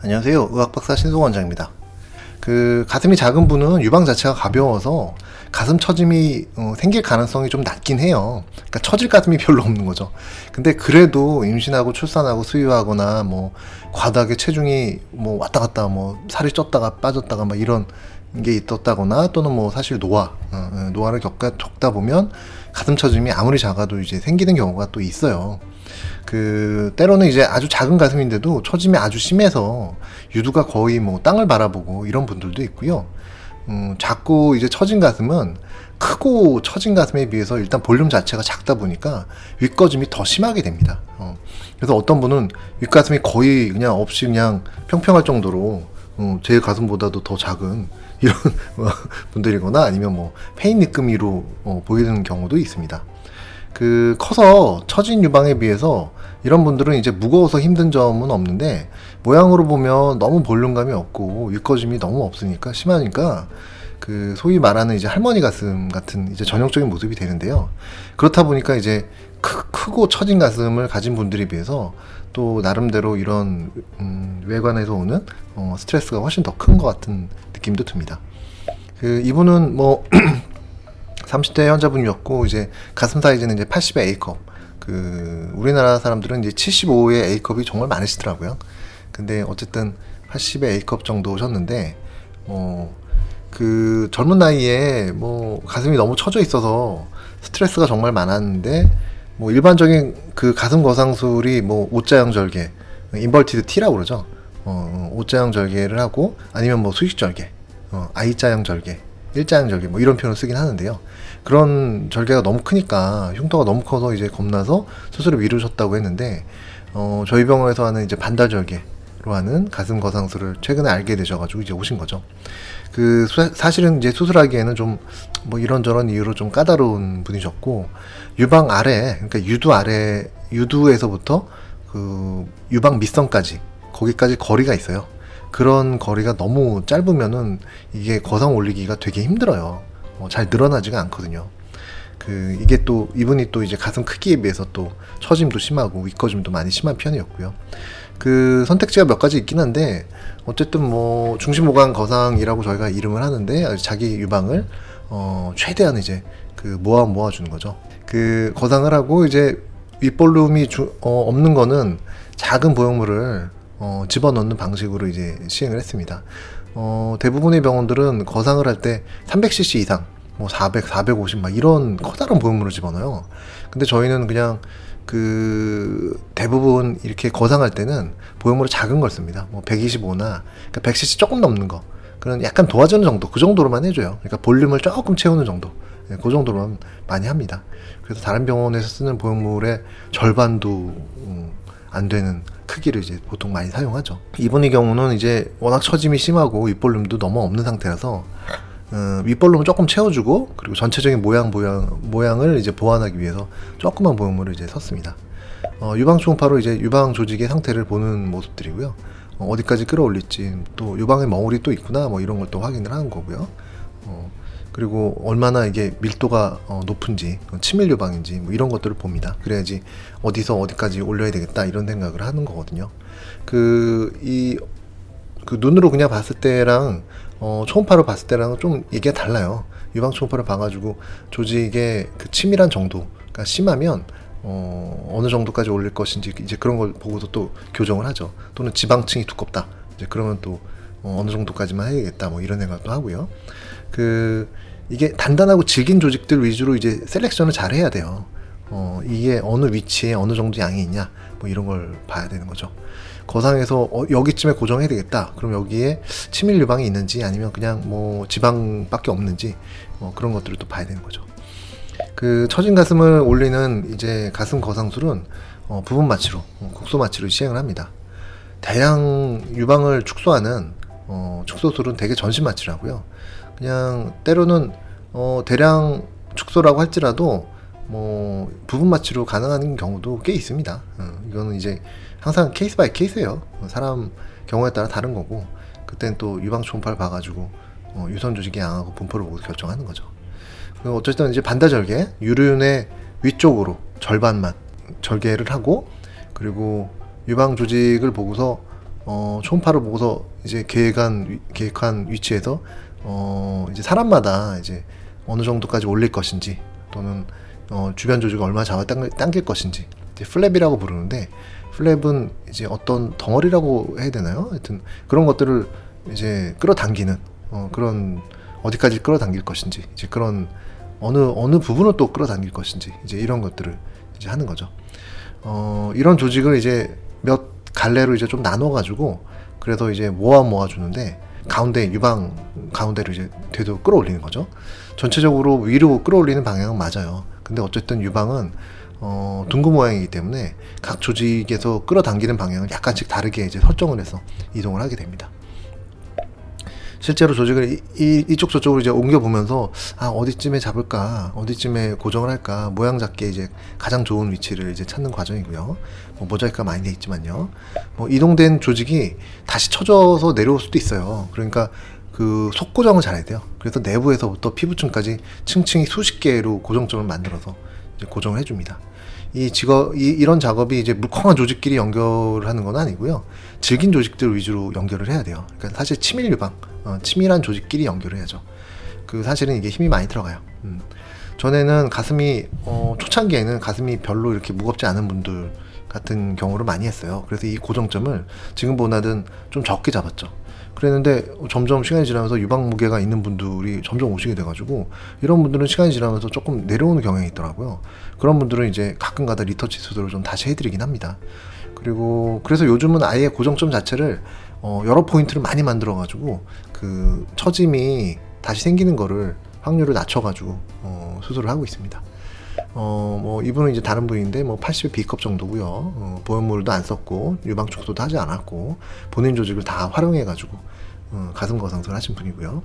안녕하세요. 의학박사 신송원장입니다. 가슴이 작은 분은 유방 자체가 가벼워서 가슴 처짐이 생길 가능성이 좀 낮긴 해요. 그러니까 처질 가슴이 별로 없는 거죠. 근데 그래도 임신하고 출산하고 수유하거나 뭐 과다하게 체중이 뭐 왔다 갔다 뭐 살이 쪘다가 빠졌다가 막 이런 게 있었다거나 또는 뭐 사실 노화를 겪다 보면 가슴 처짐이 아무리 작아도 이제 생기는 경우가 또 있어요. 때로는 이제 아주 작은 가슴인데도 처짐이 아주 심해서 유두가 거의 뭐 땅을 바라보고 이런 분들도 있고요. 작고 이제 처진 가슴은 크고 처진 가슴에 비해서 일단 볼륨 자체가 작다 보니까 윗거짐이 더 심하게 됩니다. 그래서 어떤 분은 윗가슴이 거의 그냥 없이 그냥 평평할 정도로 제 가슴보다도 더 작은 이런 분들이거나 아니면 뭐 페인 니끄미로 보이는 경우도 있습니다. 커서 처진 유방에 비해서 이런 분들은 이제 무거워서 힘든 점은 없는데 모양으로 보면 너무 볼륨감이 없고 윗거짐이 너무 없으니까 심하니까 소위 말하는 이제 할머니 가슴 같은 이제 전형적인 모습이 되는데요. 그렇다 보니까 이제 크고 처진 가슴을 가진 분들에 비해서 또 나름대로 이런 외관에서 오는 스트레스가 훨씬 더 큰 것 같은 느낌도 듭니다. 이분은 뭐 30대 환자분이었고 이제 가슴 사이즈는 이제 80의 A컵. 우리나라 사람들은 이제 75의 A컵이 정말 많으시더라고요. 근데 어쨌든 80의 A컵 정도 오셨는데 젊은 나이에 뭐 가슴이 너무 처져 있어서 스트레스가 정말 많았는데 뭐 일반적인 가슴 거상술이 뭐 O자형 절개, 인버티드 T라고 그러죠. O자형 절개를 하고 아니면 뭐 수직 절개, I자형 절개, 일자형 절개 뭐 이런 표현을 쓰긴 하는데요. 그런 절개가 너무 크니까 흉터가 너무 커서 이제 겁나서 수술을 미루셨다고 했는데 저희 병원에서 하는 이제 반달 절개로 하는 가슴 거상술을 최근에 알게 되셔가지고 이제 오신 거죠. 사실은 이제 수술하기에는 좀 뭐 이런저런 이유로 좀 까다로운 분이셨고 유방 아래, 그러니까 유두에서부터 유방 밑선까지 거기까지 거리가 있어요. 그런 거리가 너무 짧으면은 이게 거상 올리기가 되게 힘들어요. 잘 늘어나지가 않거든요. 이게 또 이분이 또 이제 가슴 크기에 비해서 또 처짐도 심하고 윗거짐도 많이 심한 편이었고요. 선택지가 몇 가지 있긴 한데 어쨌든 뭐 중심보강 거상이라고 저희가 이름을 하는데 자기 유방을 최대한 이제 모아주는 거죠. 거상을 하고 이제 윗볼륨이 없는 거는 작은 보형물을 집어넣는 방식으로 이제 시행을 했습니다. 대부분의 병원들은 거상을 할 때 300cc 이상, 뭐 400, 450 막 이런 커다란 보형물을 집어넣어요. 근데 저희는 그냥 대부분 이렇게 거상할 때는 보형물을 작은 걸 씁니다. 뭐 125나 그러니까 100cc 조금 넘는 거, 그런 약간 도와주는 정도, 그 정도로만 해줘요. 그러니까 볼륨을 조금 채우는 정도, 그 정도로만 많이 합니다. 그래서 다른 병원에서 쓰는 보형물의 절반도 안 되는 크기를 이제 보통 많이 사용하죠. 이분의 경우는 이제 워낙 처짐이 심하고 윗볼륨도 너무 없는 상태라서 윗볼륨을 조금 채워주고 그리고 전체적인 모양을 이제 보완하기 위해서 조그만 보형물을 이제 썼습니다. 유방 초음파로 이제 유방 조직의 상태를 보는 모습들이고요. 어디까지 끌어올릴지, 또 유방에 멍울이 또 있구나 뭐 이런 걸 또 확인을 하는 거고요. 그리고 얼마나 이게 밀도가 높은지, 치밀 유방인지 뭐 이런 것들을 봅니다. 그래야지 어디서 어디까지 올려야 되겠다 이런 생각을 하는 거거든요. 눈으로 그냥 봤을 때랑 초음파로 봤을 때랑은 좀 얘기가 달라요. 유방 초음파를 봐가지고 조직의 치밀한 정도가 심하면 어느 정도까지 올릴 것인지 이제 그런 걸 보고서 또 교정을 하죠. 또는 지방층이 두껍다, 이제 그러면 또 어느 정도까지만 해야겠다 뭐 이런 생각도 하고요. 이게 단단하고 질긴 조직들 위주로 이제 셀렉션을 잘 해야 돼요. 이게 어느 위치에 어느 정도 양이 있냐 뭐 이런 걸 봐야 되는 거죠. 거상에서 여기쯤에 고정해야 되겠다, 그럼 여기에 치밀 유방이 있는지 아니면 그냥 뭐 지방밖에 없는지 그런 것들을 또 봐야 되는 거죠. 처진 가슴을 올리는 이제 가슴 거상술은 부분 마취로, 국소 마취로 시행을 합니다. 대량 유방을 축소하는 축소술은 되게 전신 마취를 하고요. 그냥 때로는 대량 축소라고 할지라도 뭐 부분 마취로 가능한 경우도 꽤 있습니다. 이거는 이제 항상 케이스 바이 케이스예요. 사람 경우에 따라 다른 거고, 그때는 또 유방 초음파를 봐가지고 유선 조직의 양하고 분포를 보고 결정하는 거죠. 어쨌든 이제 반달 절개, 유륜의 위쪽으로 절반만 절개를 하고, 그리고 유방 조직을 보고서 초음파를 보고서 이제 계획한 위치에서 이제 사람마다 이제 어느 정도까지 올릴 것인지 또는 주변 조직을 얼마나 당길 것인지 이제 플랩이라고 부르는데, 플랩은 이제 어떤 덩어리라고 해야 되나요? 하여튼 그런 것들을 이제 끌어당기는 그런, 어디까지 끌어당길 것인지, 이제 그런 어느 부분을 또 끌어당길 것인지, 이제 이런 것들을 이제 하는 거죠. 이런 조직을 이제 몇 갈래로 이제 좀 나눠가지고, 그래서 이제 모아 주는데, 가운데 유방 가운데로 이제 되도록 끌어올리는 거죠. 전체적으로 위로 끌어올리는 방향은 맞아요. 근데 어쨌든 유방은 둥근 모양이기 때문에 각 조직에서 끌어당기는 방향을 약간씩 다르게 이제 설정을 해서 이동을 하게 됩니다. 실제로 조직을 이쪽 저쪽으로 이제 옮겨 보면서, 어디쯤에 잡을까, 어디쯤에 고정을 할까, 모양 잡기에 이제 가장 좋은 위치를 이제 찾는 과정이고요. 모자이크가 많이 돼 있지만요. 이동된 조직이 다시 쳐져서 내려올 수도 있어요. 그러니까 그 속고정을 잘해야 돼요. 그래서 내부에서부터 피부층까지 층층이 수십 개로 고정점을 만들어서 이제 고정을 해줍니다. 이런 작업이 이제 물컹한 조직끼리 연결하는 건 아니고요. 질긴 조직들 위주로 연결을 해야 돼요. 그러니까 사실 치밀 유방, 치밀한 조직끼리 연결을 해야죠. 사실은 이게 힘이 많이 들어가요. 전에는 가슴이, 초창기에는 가슴이 별로 이렇게 무겁지 않은 분들 같은 경우를 많이 했어요. 그래서 이 고정점을 지금보다는 좀 적게 잡았죠. 그랬는데 점점 시간이 지나면서 유방 무게가 있는 분들이 점점 오시게 돼가지고, 이런 분들은 시간이 지나면서 조금 내려오는 경향이 있더라고요. 그런 분들은 이제 가끔가다 리터치 수술을 좀 다시 해드리긴 합니다. 그래서 요즘은 아예 고정점 자체를 여러 포인트를 많이 만들어가지고 그 처짐이 다시 생기는 거를 확률을 낮춰가지고 수술을 하고 있습니다. 이분은 이제 다른 분인데 80의 B컵 정도고요. 보형물도 안 썼고 유방 축소도 하지 않았고 본인 조직을 다 활용해가지고 가슴 거상술을 하신 분이고요.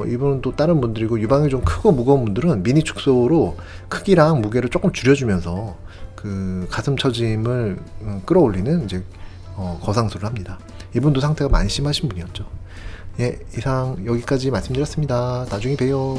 이분은 또 다른 분들이고, 유방이 좀 크고 무거운 분들은 미니 축소로 크기랑 무게를 조금 줄여주면서 그 가슴 처짐을 끌어올리는 이제 거상술을 합니다. 이분도 상태가 많이 심하신 분이었죠. 예, 이상 여기까지 말씀드렸습니다. 나중에 봬요.